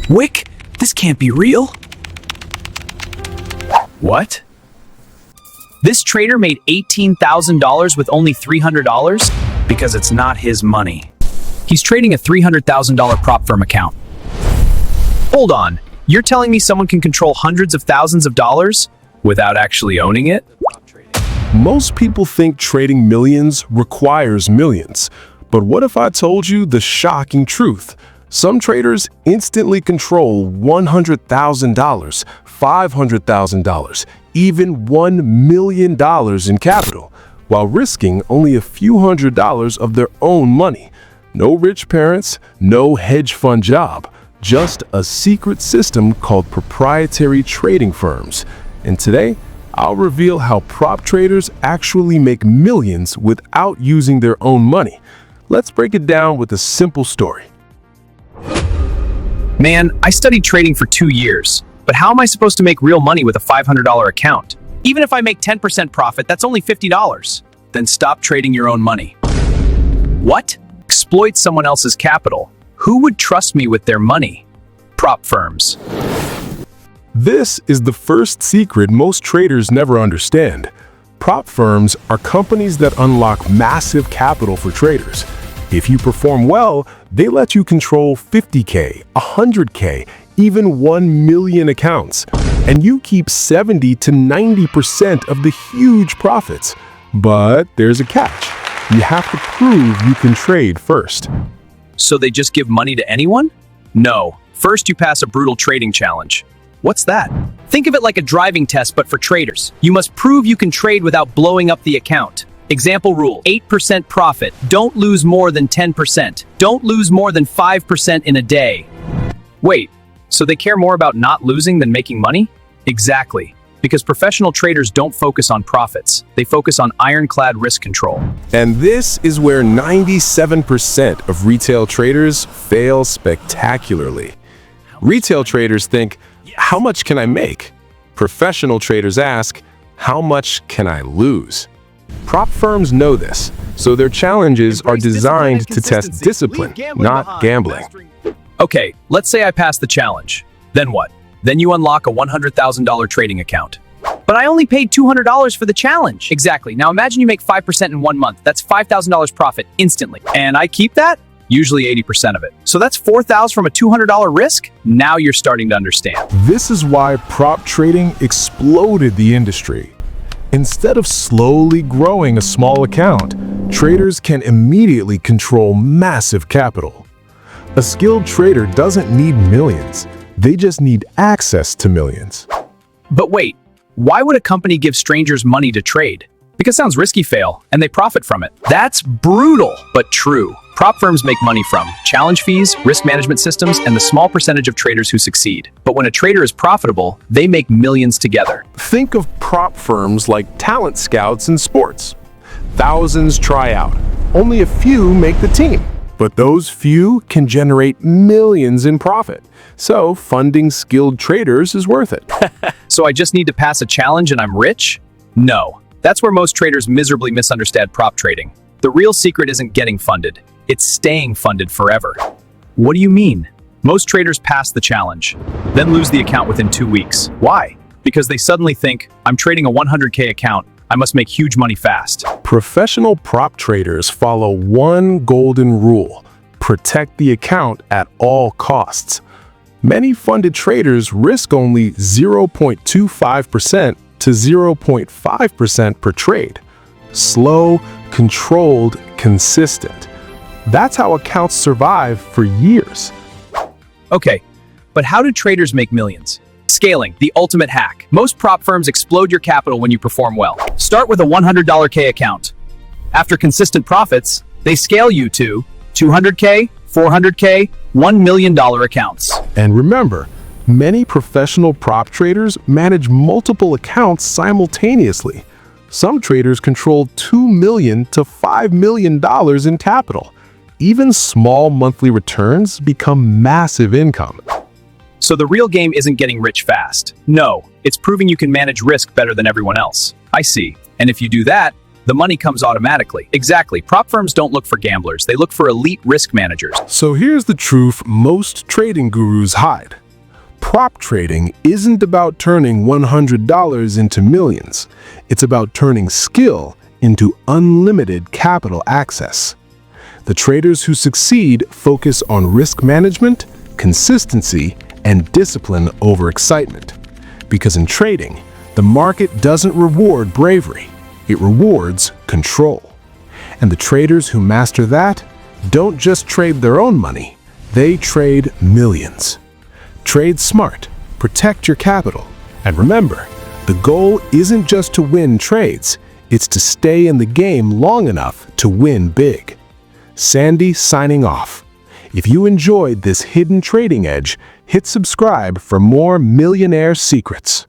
Wick, this can't be real. What? This trader made $18,000 with only $300? Because it's not his money. He's trading a $300,000 prop firm account. Hold on, you're telling me someone can control hundreds of thousands of dollars without actually owning it? Most people think trading millions requires millions. But what if I told you the shocking truth? Some traders instantly control $100,000, $500,000, even $1 million in capital, while risking only a few $100s of their own money. No rich parents, no hedge fund job, just a secret system called proprietary trading firms. And today, I'll reveal how prop traders actually make millions without using their own money. Let's break it down with a simple story. Man, I studied trading for 2 years, but how am I supposed to make real money with a $500 account? Even if I make 10% profit, that's only $50. Then stop trading your own money. What? Exploit someone else's capital. Who would trust me with their money? Prop firms. This is the first secret most traders never understand. Prop firms are companies that unlock massive capital for traders. If you perform well, they let you control 50K, 100K, even 1 million accounts, and you keep 70 to 90% of the huge profits. But there's a catch. You have to prove you can trade first. So they just give money to anyone? No. First, you pass a brutal trading challenge. What's that? Think of it like a driving test, but for traders. You must prove you can trade without blowing up the account. Example rule, 8% profit. Don't lose more than 10%. Don't lose more than 5% in a day. Wait, so they care more about not losing than making money? Exactly. Because professional traders don't focus on profits. They focus on ironclad risk control. And this is where 97% of retail traders fail spectacularly. Retail traders think, how much can I make? Professional traders ask, how much can I lose? Prop firms know this, so their challenges are designed to test discipline, not gambling. Okay, let's say I pass the challenge. Then what? Then you unlock a $100,000 trading account. But I only paid $200 for the challenge. Exactly. Now imagine you make 5% in 1 month. That's $5,000 profit instantly. And I keep that? Usually 80% of it. So that's $4,000 from a $200 risk? Now you're starting to understand. This is why prop trading exploded the industry. Instead of slowly growing a small account, traders can immediately control massive capital. A skilled trader doesn't need millions. They just need access to millions. But wait, why would a company give strangers money to trade? Because it sounds risky, fail, and they profit from it. That's brutal, but true. Prop firms make money from challenge fees, risk management systems, and the small percentage of traders who succeed. But when a trader is profitable, they make millions together. Think of prop firms like talent scouts in sports. Thousands try out. Only a few make the team. But those few can generate millions in profit. So funding skilled traders is worth it. So I just need to pass a challenge and I'm rich? No. That's where most traders miserably misunderstand prop trading. The real secret isn't getting funded. It's staying funded forever. What do you mean? Most traders pass the challenge, then lose the account within 2 weeks. Why? Because they suddenly think, I'm trading a 100K account, I must make huge money fast. Professional prop traders follow one golden rule: protect the account at all costs. Many funded traders risk only 0.25% to 0.5% per trade. Slow, controlled, consistent. That's how accounts survive for years. Okay, but how do traders make millions? Scaling, the ultimate hack. Most prop firms explode your capital when you perform well. Start with a $100K account. After consistent profits, they scale you to $200K, $400K, $1 million accounts. And remember, many professional prop traders manage multiple accounts simultaneously. Some traders control $2 million to $5 million in capital. Even small monthly returns become massive income. So the real game isn't getting rich fast. No, it's proving you can manage risk better than everyone else. I see. And if you do that, The money comes automatically. Exactly. Prop firms don't look for gamblers. They look for elite risk managers. So here's the truth most trading gurus hide. Prop trading isn't about turning $100 into millions. It's about turning skill into unlimited capital access. The traders who succeed focus on risk management, consistency, and discipline over excitement. Because in trading, the market doesn't reward bravery, it rewards control. And the traders who master that don't just trade their own money, they trade millions. Trade smart, protect your capital, and remember, the goal isn't just to win trades, it's to stay in the game long enough to win big. Sandy signing off. If you enjoyed this hidden trading edge, hit subscribe for more millionaire secrets.